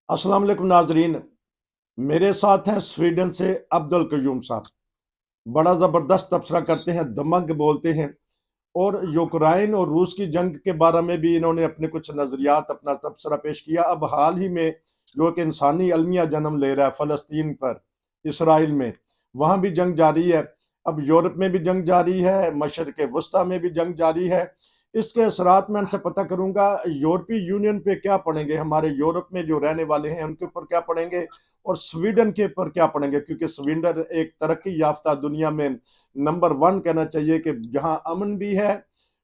अस्सलाम वालेकुम नाजरीन। मेरे साथ हैं स्वीडन से अब्दुल कयूम साहब। बड़ा ज़बरदस्त तबसरा करते हैं, दमक बोलते हैं और यूक्रेन और रूस की जंग के बारे में भी इन्होंने अपने कुछ नज़रियात, अपना तबसरा पेश किया। अब हाल ही में जो एक इंसानी अलमिया जन्म ले रहा है फ़लस्तीन पर, इसराइल में, वहाँ भी जंग जारी है। अब यूरोप में भी जंग जारी है, मशरिक़ वस्ता में भी जंग जारी है। इसके असरात मैं इनसे पता करूंगा यूरोपीय यूनियन पे क्या पड़ेंगे, हमारे यूरोप में जो रहने वाले हैं उनके ऊपर क्या पड़ेंगे और स्वीडन के ऊपर क्या पड़ेंगे, क्योंकि स्वीडन एक तरक्की याफ्ता दुनिया में नंबर वन कहना चाहिए कि जहाँ अमन भी है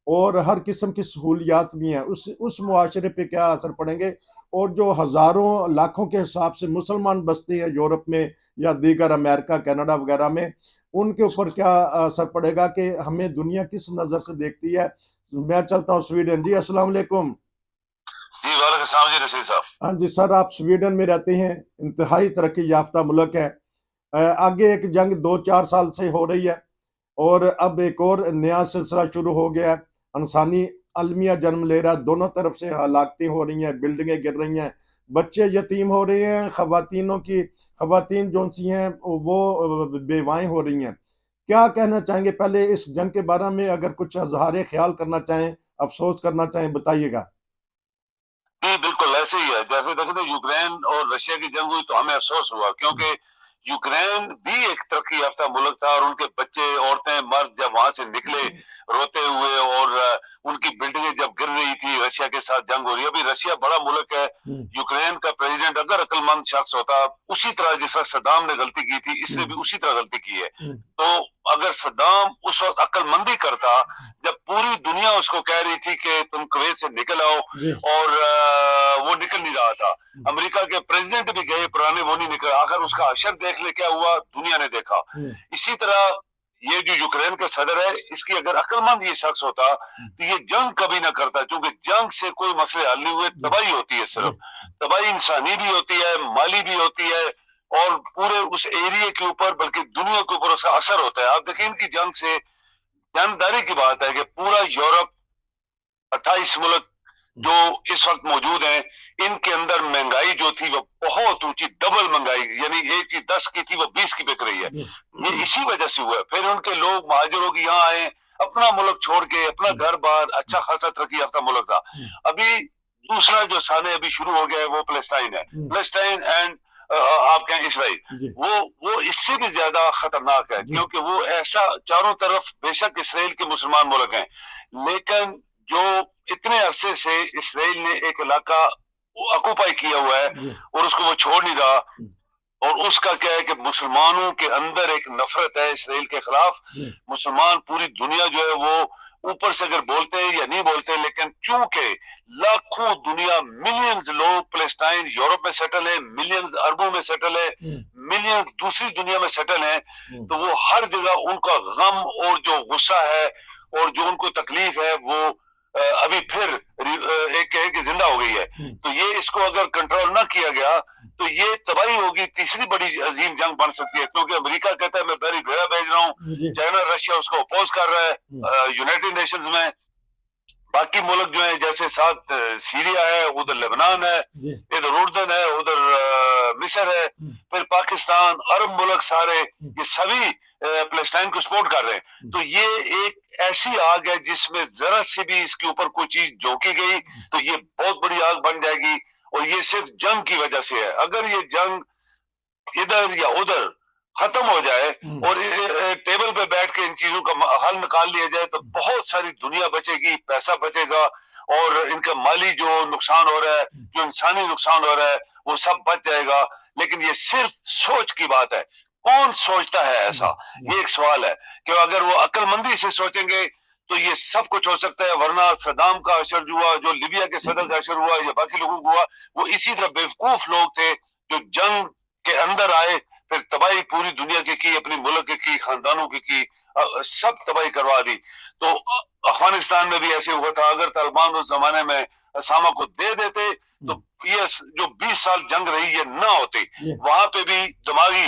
और हर किस्म की सहूलियात भी हैं, उस मुआशरे पे क्या असर पड़ेंगे। और जो हज़ारों लाखों के हिसाब से मुसलमान बसते हैं यूरोप में या दीगर अमेरिका कनाडा वगैरह में, उनके ऊपर क्या असर पड़ेगा कि हमें दुनिया किस नज़र से देखती है। मैं चलता हूँ स्वीडन। जी अस्सलाम वालेकुम। जी वालेकुम सलाम जी रशीद साहब। हाँ जी सर, आप स्वीडन में रहते हैं, इंतहाई तरक्की याफ्ता मुल्क है। आगे एक जंग 2-4 साल से हो रही है और अब एक और नया सिलसिला शुरू हो गया है। इंसानी अलमिया जन्म ले रहा है, दोनों तरफ से हलाकतें हो रही हैं, बिल्डिंगें गिर रही हैं, बच्चे यतीम हो रहे हैं, खवातीन जो सी हैं वो बेवाएं हो रही हैं। क्या कहना चाहेंगे पहले इस जंग के बारे में, अगर कुछ इजहार ख्याल करना चाहें, अफसोस करना चाहें, बताइएगा। जी बिल्कुल ऐसे ही है। जैसे देखें तो यूक्रेन और रशिया की जंग हुई तो हमें अफसोस हुआ, क्योंकि यूक्रेन भी एक तरक्की याफ्ता मुल्क था और उनके बच्चे औरतें मर्द जब वहां से निकले रोते हुए और उनकी बिल्डिंगें जब गिर रही थी, रशिया के साथ जंग हो रही है। अभी रशिया बड़ा मुल्क है। यूक्रेन का प्रेसिडेंट अगर अक्लमंद शख्स होता, उसी तरह जिस तरह सद्दाम ने गलती की थी, इसने भी उसी तरह गलती की है। तो अगर सद्दाम उस वक्त अक्लमंदी करता, जब पूरी दुनिया उसको कह रही थी कि तुम कुवैत से निकल आओ, जी। और वो निकल नहीं रहा था। अमेरिका के प्रेसिडेंट भी गए पुराने, वो नहीं निकल। आखिर उसका अशर देख ले क्या हुआ, दुनिया ने देखा। इसी तरह ये जो यूक्रेन का सदर है, इसकी अगर अक्लमंद ये शख्स होता तो ये जंग कभी ना करता, क्योंकि जंग से कोई मसले हल नहीं हुए। तबाही होती है, सिर्फ तबाही इंसानी भी होती है, माली भी होती है, और पूरे उस एरिया के ऊपर बल्कि दुनिया के ऊपर उसका असर होता है। आप देखिए इनकी जंग से जानदारी की बात है कि पूरा यूरोप, 28 मुल्क जो इस वक्त मौजूद हैं, इनके अंदर महंगाई जो थी वो बहुत ऊंची, डबल महंगाई, यानी एक चीज 10 की थी वो 20 की बिक रही है। ये इसी वजह से हुआ है। फिर उनके लोग महाजरों की यहाँ आए, अपना मुल्क छोड़ के, अपना घर बार, अच्छा खासा तरक्की याफ्ता मुल्क था। अभी दूसरा जो साने अभी शुरू हो गया है वो फलस्तीन है। फलस्तीन एंड आप कहें इसराइल, वो इससे भी ज्यादा खतरनाक है, क्योंकि वो ऐसा चारों तरफ, बेशक इसराइल के मुसलमान मुल्क हैं, लेकिन जो इतने अरसे से इसराइल ने एक इलाका ऑक्युपाई किया हुआ है और उसको वो छोड़ नहीं रहा। और उसका क्या है कि मुसलमानों के अंदर एक नफरत है इसराइल के खिलाफ। मुसलमान पूरी दुनिया जो है वो ऊपर से अगर बोलते हैं या नहीं बोलते, लेकिन चूंकि लाखों दुनिया, मिलियंस लोग फलस्तीन यूरोप में सेटल है, मिलियंस अरबों में सेटल है, मिलियंस दूसरी दुनिया में सेटल है, तो वो हर जगह उनका गम और जो गुस्सा है और जो उनको तकलीफ है वो अभी फिर एक कहे कि जिंदा हो गई है। तो ये इसको अगर कंट्रोल ना किया गया तो ये तबाही होगी, तीसरी बड़ी अजीम जंग बन सकती है। क्योंकि अमेरिका कहता है मैं बड़ी भेड़ा भेज रहा हूँ, चाइना रशिया उसको अपोज कर रहा है यूनाइटेड नेशंस में। बाकी मुल्क जो है, जैसे साथ सीरिया है, उधर लेबनान है, इधर उर्दन है, उधर मिस्र है, फिर पाकिस्तान, अरब मुल्क सारे, ये सभी फलस्तीन को सपोर्ट कर रहे हैं। तो ये एक ऐसी आग है जिसमें जरा से भी इसके ऊपर कोई चीज झोंकी गई तो ये बहुत बड़ी आग बन जाएगी। और ये सिर्फ जंग की वजह से है। अगर ये जंग इधर या उधर खत्म हो जाए और टेबल पे बैठ के इन चीजों का हल निकाल लिया जाए तो बहुत सारी दुनिया बचेगी, पैसा बचेगा, और इनका माली जो नुकसान हो रहा है, जो इंसानी नुकसान हो रहा है, वो सब बच जाएगा। लेकिन ये सिर्फ सोच की बात है। कौन सोचता है ऐसा, ये एक सवाल है। कि अगर वो अक्लमंदी से सोचेंगे तो ये सब कुछ हो सकता है। वरना सदाम का असर हुआ, जो लीबिया के सदर का असर हुआ, या बाकी लोगों को हुआ, वो इसी तरह बेवकूफ लोग थे जो जंग के अंदर आए, फिर तबाही पूरी दुनिया की, अपने मुल्क की, खानदानों की, सब तबाही करवा दी। तो अफगानिस्तान में भी ऐसे हुआ था। अगर तालिबान उस जमाने में असामा को दे देते तो ये जो 20 साल जंग रही ये ना होती। वहां पे भी दिमागी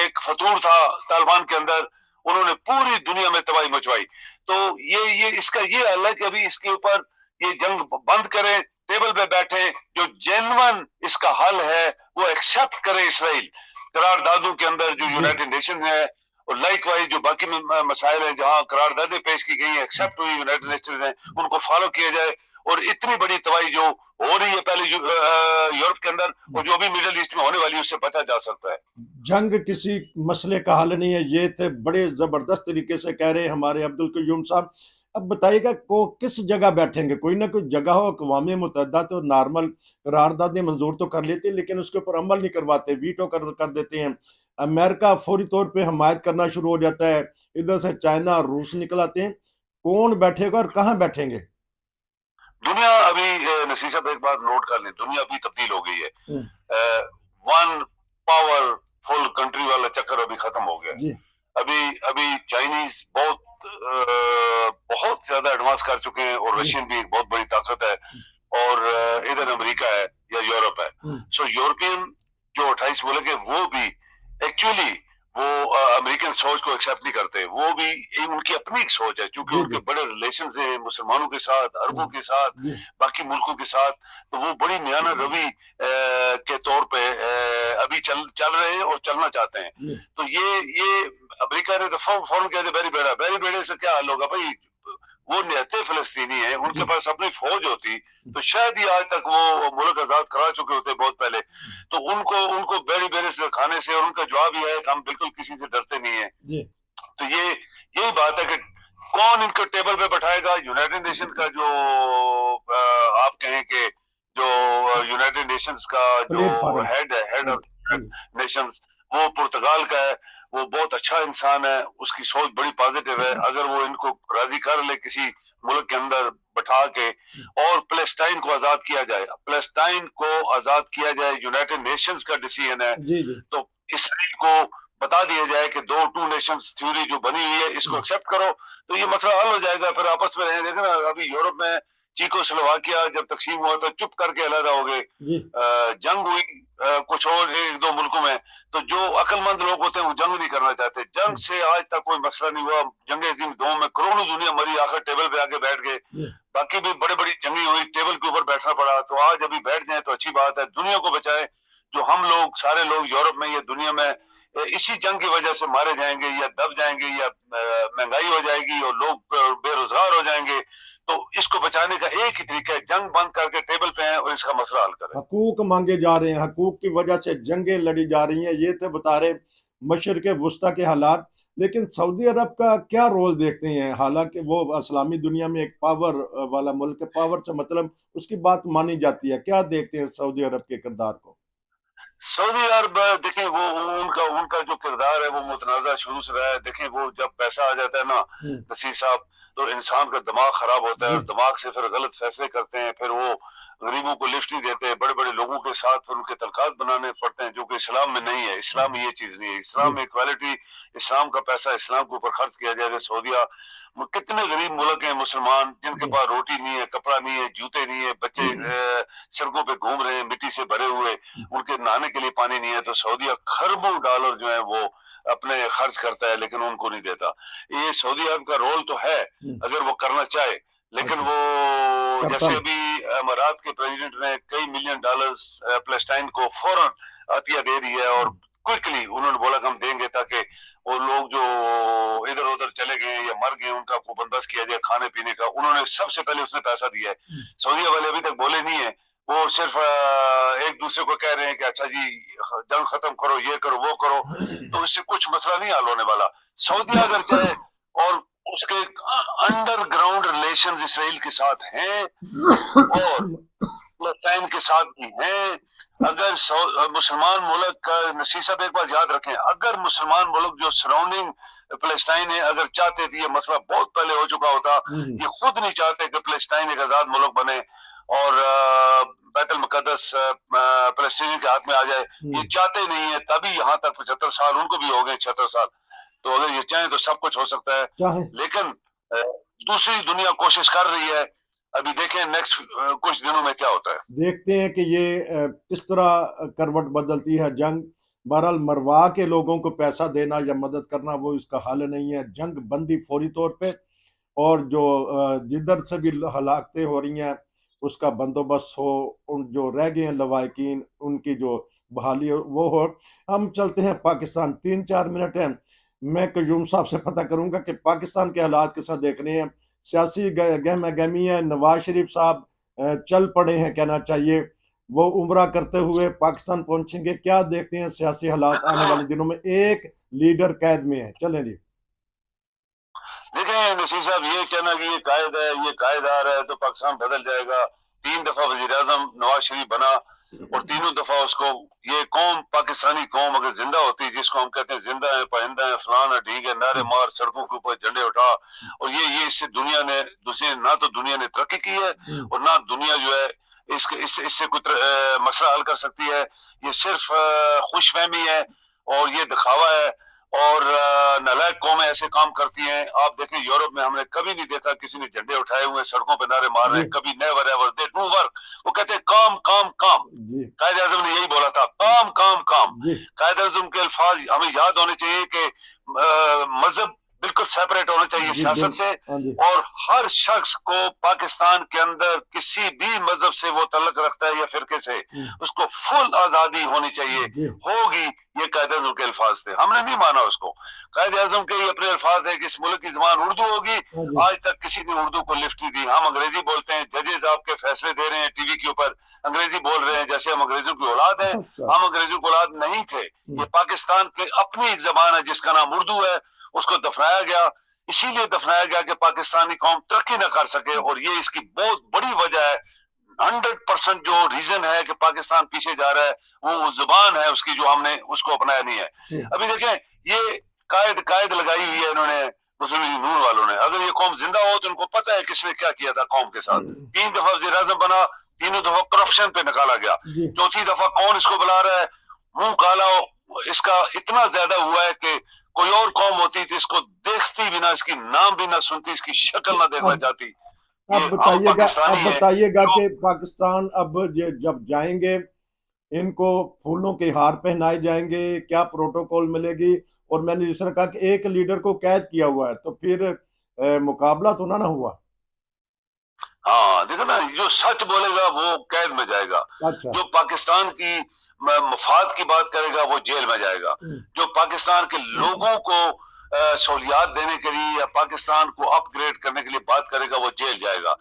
एक फतूर था तालिबान के अंदर, उन्होंने पूरी दुनिया में तबाही मचवाई। तो ये इसका ये हल है कि अभी इसके ऊपर ये जंग बंद करें, टेबल पे बैठे, जो जेन्युइन इसका हल है वो एक्सेप्ट करे इसराइल करारदादों के अंदर जो यूनाइटेड नेशन है, और लाइक वाइज जो बाकी मसाइल हैं जहां करारदादें पेश की गई, एक्सेप्ट हुई यूनाइटेड नेशन ने, उनको फॉलो किया जाए। और इतनी बड़ी तबाही जो हो रही है पहले यूरोप के अंदर, और जो भी मिडिल ईस्ट में होने वाली है, उससे बचा जा सकता है। जंग किसी मसले का हल नहीं है, ये थे बड़े जबरदस्त तरीके से कह रहे हैं हमारे अब्दुल कयूम साहब। अब बताइएगा को किस जगह बैठेंगे, कोई ना कोई जगह हो, अक़वाम मुत्तहिदा तो नॉर्मल करारदादें मंजूर तो कर लेती है लेकिन उसके ऊपर अमल नहीं करवाते, वीटो कर देते हैं। अमेरिका फौरी तौर पे हमायत करना शुरू हो जाता है, इधर से चाइना रूस निकल आते हैं। कौन बैठेगा और कहाँ बैठेंगे? दुनिया अभी नसीर साहब एक बात नोट कर लें, दुनिया अभी तब्दील हो गई है। वन पावरफुल कंट्री वाला चक्कर अभी खत्म हो गया। अभी अभी चाइनीज बहुत ज्यादा एडवांस कर चुके हैं, और रशियन भी एक बहुत बड़ी ताकत है, और इधर अमेरिका है या यूरोप है। सो यूरोपियन जो 28 मुल्क है वो भी एक्चुअली वो अमेरिकन सोच को एक्सेप्ट नहीं करते, वो भी उनकी अपनी एक सोच है, क्योंकि उनके बड़े रिलेशन है मुसलमानों के साथ, अरबों के साथ, बाकी मुल्कों के साथ। तो वो बड़ी म्याना रवि के तौर पे अभी चल रहे हैं और चलना चाहते हैं। तो ये अमेरिका ने तो फौरन कह दिया बैरी बेड़े से क्या हल होगा भाई, वो निहत्ते फिलिस्तीनी है, उनके पास अपनी फौज होती तो शायद ही आज तक वो मुल्क आजाद करा चुके होते बहुत पहले। तो उनको बेरी बेरे से खाने से, और उनका जवाब यह है कि हम बिल्कुल किसी से डरते नहीं है। तो यही बात है कि कौन इनको टेबल पे बैठाएगा। यूनाइटेड नेशन का जो आप कहें कि जो यूनाइटेड नेशंस का जो हेड ऑफ नेशंस, वो पुर्तगाल का है, वो बहुत अच्छा इंसान है, उसकी सोच बड़ी पॉजिटिव है। अगर वो इनको राजी कर ले किसी मुल्क के अंदर बैठा के, और पैलेस्टाइन को आजाद किया जाए, पैलेस्टाइन को आजाद किया जाए, यूनाइटेड नेशंस का डिसीजन है। तो इसराइल को बता दिया जाए कि टू नेशंस थ्योरी जो बनी हुई है इसको एक्सेप्ट करो, तो ये मसला हल हो जाएगा। फिर आपस में रहेंगे ना, अभी यूरोप में चीकोस्लोवाकिया जब तकसीम हुआ तो चुप करके अलग हो गए, जंग हुई कुछ और एक दो मुल्कों में, तो जो अक्लमंद लोग होते हैं वो जंग नहीं करना चाहते। जंग से आज तक कोई मसला नहीं हुआ। जंग अजीम 2 में करोड़ों दुनिया मरी, आखिर टेबल पे आके बैठ गए। बाकी भी बड़ी बड़ी जंगी हुई, टेबल के ऊपर बैठना पड़ा। तो आज अभी बैठ जाए तो अच्छी बात है, दुनिया को बचाए। जो हम लोग सारे लोग यूरोप में या दुनिया में इसी जंग की वजह से मारे जाएंगे या दब जाएंगे, या महंगाई हो जाएगी और लोग बेरोजगार हो जाएंगे। तो इसको बचाने का एक ही तरीका है, जंग बंद करके टेबल पे हैं और इसका मसला हल करें। हकूक मांगे जा रहे हैं, हकूक की वजह से जंगें लड़ी जा रही हैं, ये थे बता रहे मशरिक़ वुस्ता के हालात। लेकिन सऊदी अरब का क्या रोल देखते हैं? हालांकि वो इस्लामी दुनिया में एक पावर वाला मुल्क है, पावर से मतलब उसकी बात मानी जाती है। क्या देखते हैं सऊदी अरब के किरदार को? सऊदी अरब देखिए, वो उनका जो किरदार है वो मुतनाज़ा शुरू से रहा है। देखिए, वो जब पैसा आ जाता है ना नसीर साहब, तो इंसान का दिमाग खराब होता है, और दिमाग से फिर गलत फैसले करते हैं। फिर वो गरीबों को लिफ्ट नहीं देते, बड़े बड़े लोगों के साथ फिर उनके तलकात बनाने पड़ते हैं, जो कि इस्लाम में नहीं है। इस्लाम में ये चीज नहीं है। इस्लाम में इक्वालिटी, इस्लाम का पैसा इस्लाम के ऊपर खर्च किया जाएगा। सऊदिया कितने गरीब मुल्क हैं मुसलमान, जिनके पास रोटी नहीं है, कपड़ा नहीं है, जूते नहीं है, बच्चे सड़कों पे घूम रहे हैं मिट्टी से भरे हुए, उनके नहाने के लिए पानी नहीं है। तो सऊदिया खरबों डॉलर जो है वो अपने खर्च करता है, लेकिन उनको नहीं देता। ये सऊदी अरब का रोल तो है अगर वो करना चाहे, लेकिन वो जैसे अभी अमारात के प्रेसिडेंट ने कई मिलियन डॉलर्स पैलेस्टाइन को फौरन अतिया दे दी है, और क्विकली उन्होंने बोला कि हम देंगे, ताकि वो लोग जो इधर उधर चले गए या मर गए उनका को बंदोबस्त किया जाए खाने पीने का। उन्होंने सबसे पहले उसने पैसा दिया है। सऊदी वाले अभी तक बोले नहीं है, वो सिर्फ एक दूसरे को कह रहे हैं कि अच्छा जी जंग खत्म करो, ये करो, वो करो। तो इससे कुछ मसला नहीं हल होने वाला। सऊदी अगर चाहे, और उसके अंडरग्राउंड रिलेशंस इसराइल के साथ हैं और पैलेस्टाइन के साथ भी हैं। अगर मुसलमान मुल्क का, नसीर साहब एक बार याद रखें, अगर मुसलमान मुल्क जो सराउंडिंग पैलेस्टाइन है अगर चाहते थे, ये मसला बहुत पहले हो चुका होता। ये खुद नहीं चाहते कि पैलेस्टाइन एक आजाद मुल्क बने और बैतुल मुकद्दस पैलेस्टीनी के हाथ में आ जाए। ये चाहते नहीं है, तभी यहाँ तक 75 साल उनको भी हो गए, 76 साल। तो अगर ये चाहें तो सब कुछ हो सकता है, लेकिन दूसरी दुनिया कोशिश कर रही है। अभी देखें नेक्स्ट कुछ दिनों में क्या होता है, देखते हैं कि ये किस तरह करवट बदलती है जंग। बहरहाल मरवा के लोगों को पैसा देना या मदद करना वो इसका हल नहीं है। जंग बंदी फौरी तौर पे, और जो जिधर से भी हलाकतें हो रही हैं उसका बंदोबस्त हो, उन जो रह गए हैं लवाहिकीन उनकी जो बहाली हो वो हो। हम चलते हैं पाकिस्तान, 3-4 मिनट हैं, मैं कयूम साहब से पता करूंगा कि पाकिस्तान के हालात के साथ देख रहे हैं। सियासी गहमा गहमी है, नवाज शरीफ साहब चल पड़े हैं कहना चाहिए, वो उम्रा करते हुए पाकिस्तान पहुंचेंगे, क्या देखते हैं सियासी हालात आने वाले दिनों में? एक लीडर कैद में है, चलें जी। देखें नसीर साहब, ये कहना कि ये कायद है, ये कायद आ रहा है तो पाकिस्तान बदल जाएगा। 3 दफा वजीर आजम नवाज शरीफ बना और तीनों दफा उसको, ये कौम, पाकिस्तानी कौम अगर जिंदा होती, जिसको हम कहते हैं जिंदा है, पाइंदा है, फलान है, ठीक है, नारे मार, सड़कों के ऊपर झंडे उठा, और ये इससे दुनिया ने, दूसरी ना तो दुनिया ने तरक्की की है और ना दुनिया जो है इससे कुछ मसला हल कर सकती है। ये सिर्फ खुशफहमी है और ये दिखावा है, और नालायक कौमें ऐसे काम करती हैं। आप देखें यूरोप में हमने कभी नहीं देखा किसी ने झंडे उठाए हुए सड़कों पे नारे मार रहे हैं, कभी never ever, they do work. वो कहते हैं काम काम काम। कायद आजम ने यही बोला था, काम काम काम। कायद आजम के अल्फाज हमें याद होने चाहिए कि मजहब बिल्कुल सेपरेट होना चाहिए सियासत से, और हर शख्स को पाकिस्तान के अंदर किसी भी मजहब से वो तल्लक रखता है या फिरके से, उसको फुल आजादी होनी चाहिए, होगी। ये कायद आजम के अल्फाज थे, हमने नहीं माना उसको। कायद आजम के ये अपने अल्फाज है कि इस मुल्क की जबान उर्दू होगी। आज तक किसी ने उर्दू को लिफ्ट नहीं दी। हम अंग्रेजी बोलते हैं, जजेस आपके फैसले दे रहे हैं टीवी के ऊपर, अंग्रेजी बोल रहे हैं जैसे हम अंग्रेजों की औलाद है। हम अंग्रेजों की औलाद नहीं थे। ये पाकिस्तान की अपनी एक जबान है जिसका नाम उर्दू है, उसको दफनाया गया। इसीलिए दफनाया गया कि पाकिस्तानी कौम तरक्की न कर सके, और ये इसकी बहुत बड़ी वजह है। 100% जो रीजन है कि पाकिस्तान पीछे जा रहा है वो जुबान है उसकी, जो हमने उसको अपनाया नहीं है। अभी देखें, ये कायद लगाई हुई है इन्होंने मुस्लिम लीग नून वालों ने। अगर ये कौम जिंदा हो तो इनको पता है किसने क्या किया था कौम के साथ। 3 दफा वज़ीर आज़म बना, तीनों दफा करप्शन पे निकाला गया। चौथी दफा कौन इसको बुला रहा है, मुंह काला इसका इतना ज्यादा हुआ है कि कोई और कौम होती तो इसको देखती भी ना, इसकी नाम भी ना सुनती, इसकी शक्ल ना देखना चाहती। अब बताइएगा कि पाकिस्तान अब जब जाएंगे इनको फूलों के हार पहनाए जाएंगे, क्या प्रोटोकॉल मिलेगी? और मैंने जिस तरह कहा कि एक लीडर को कैद किया हुआ है, तो फिर मुकाबला तो ना हुआ। हाँ देखो ना, जो सच बोलेगा वो कैद में जाएगा। अच्छा। जो पाकिस्तान की मफाद की बात करेगा वो जेल में जाएगा। जो पाकिस्तान के लोगों को सहूलियात देने के लिए या पाकिस्तान को अपग्रेड करने के लिए बात करेगा वो जेल जाएगा।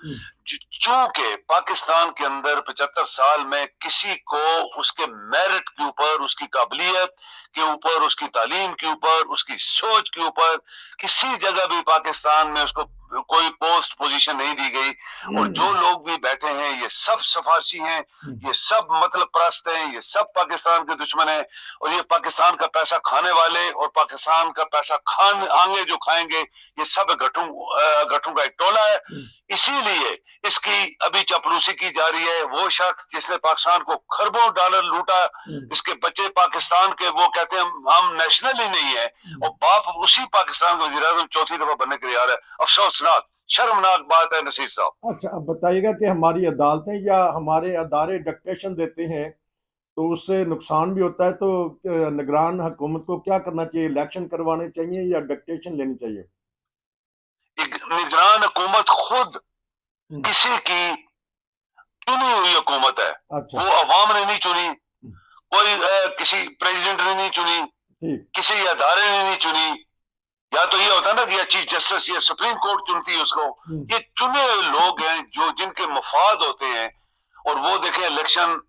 चूंकि पाकिस्तान के अंदर 75 साल में किसी को उसके मेरिट के ऊपर, उसकी काबिलियत के ऊपर, उसकी तालीम के ऊपर, उसकी सोच के ऊपर किसी जगह भी पाकिस्तान में उसको कोई पोस्ट पोजीशन नहीं दी गई। और जो लोग भी बैठे हैं ये सब सिफारशी हैं, ये सब मतलब परस्त हैं, ये सब पाकिस्तान के दुश्मन हैं, और ये पाकिस्तान का पैसा खाने वाले और पाकिस्तान का पैसा आगे जो खाएंगे ये सब गठों का एक टोला है। इसीलिए इसकी अभी चापलूसी की जा रही है। वो शख्स जिसने पाकिस्तान को खरबों डॉलर लूटा, इसके बच्चे पाकिस्तान के, वो कहते हैं हम नेशनल ही नहीं है, और बाप उसी पाकिस्तान का वज़ीर आज़म चौथी दफा बनने के लिए आ रहा है। अफसोसनाक, शर्मनाक बात है नसीर साहब। अच्छा, अब बताइएगा कि हमारी अदालतें या हमारे अदारे डिक्टेशन देते हैं तो उससे नुकसान भी होता है, तो निगरान हुकूमत को क्या करना चाहिए? इलेक्शन करवाने चाहिए या डिक्टेशन लेनी चाहिए? निगरान हुकूमत खुद किसी की चुनी हुई हुकूमत है। अच्छा। वो अवाम ने नहीं चुनी, कोई किसी प्रेसिडेंट ने नहीं चुनी, किसी अदारे ने नहीं चुनी। या तो ये होता है ना कि चीफ जस्टिस या सुप्रीम कोर्ट चुनती है उसको। ये चुने हुए लोग हैं जो जिनके मफाद होते हैं। और वो देखें इलेक्शन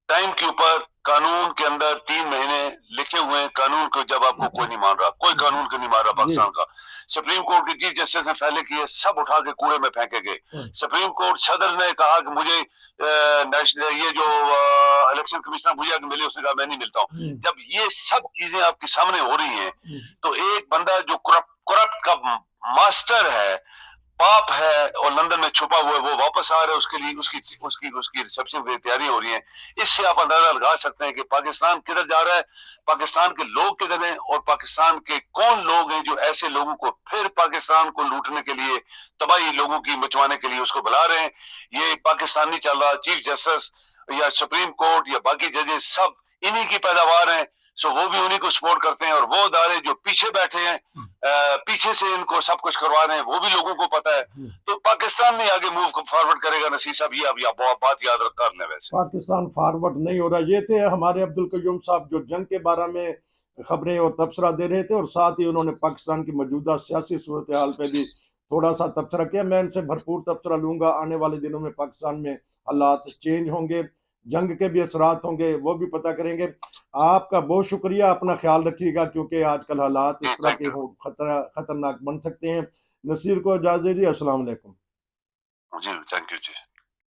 टाइम के ऊपर कानून के अंदर 3 महीने लिखे हुए हैं। कानून को जब आपको कोई नहीं मान रहा, कोई कानून को नहीं मान रहा पाकिस्तान का। सुप्रीम कोर्ट के चीफ जस्टिस ने फैसले किए, सब उठा के कूड़े में फेंके गए। सुप्रीम कोर्ट सदर ने कहा कि मुझे ये जो इलेक्शन कमिश्नर मुझे आगे मिले, उसने कहा मैं नहीं मिलता हूँ। जब ये सब चीजें आपके सामने हो रही हैं तो एक बंदा जो करप्ट का मास्टर है, पाप है, और लंदन में छुपा हुआ है, वो वापस आ रहा है। उसके लिए उसकी रिसेप्शन की तैयारी हो रही है। इससे आप अंदाजा लगा सकते हैं कि पाकिस्तान किधर जा रहा है, पाकिस्तान के लोग किधर हैं, और पाकिस्तान के कौन लोग हैं जो ऐसे लोगों को फिर पाकिस्तान को लूटने के लिए, तबाही लोगों की मचवाने के लिए उसको बुला रहे हैं। ये पाकिस्तान नहीं चल रहा। चीफ जस्टिस या सुप्रीम कोर्ट या बाकी जजेस सब इन्हीं की पैदावार हैं। सो वो भी उन्हीं को सपोर्ट करते हैं, और वो अदारे जो पीछे बैठे हैं, पीछे से इनको सब कुछ करवा रहे हैं, वो भी लोगों को पता है। तो पाकिस्तान नहीं आगे मूव फॉरवर्ड करेगा नसीर साहब, ये अब बात याद रखना। वैसे पाकिस्तान फॉरवर्ड नहीं हो रहा। ये थे हमारे अब्दुल कयूम साहब जो जंग के बारे में खबरें और तबसरा दे रहे थे, और साथ ही उन्होंने पाकिस्तान की मौजूदा सियासी सूरत हाल पे भी थोड़ा सा तबसरा किया। मैं इनसे भरपूर तबसरा लूंगा। आने वाले दिनों में पाकिस्तान में हालात चेंज होंगे, जंग के भी असरात होंगे, वो भी पता करेंगे। आपका बहुत शुक्रिया, अपना ख्याल रखिएगा, क्योंकि आजकल हालात इस तरह के हो खतरनाक बन सकते हैं। नसीर को इजाजत दीजिए। अस्सलाम वालेकुम जी, थैंक यू जी।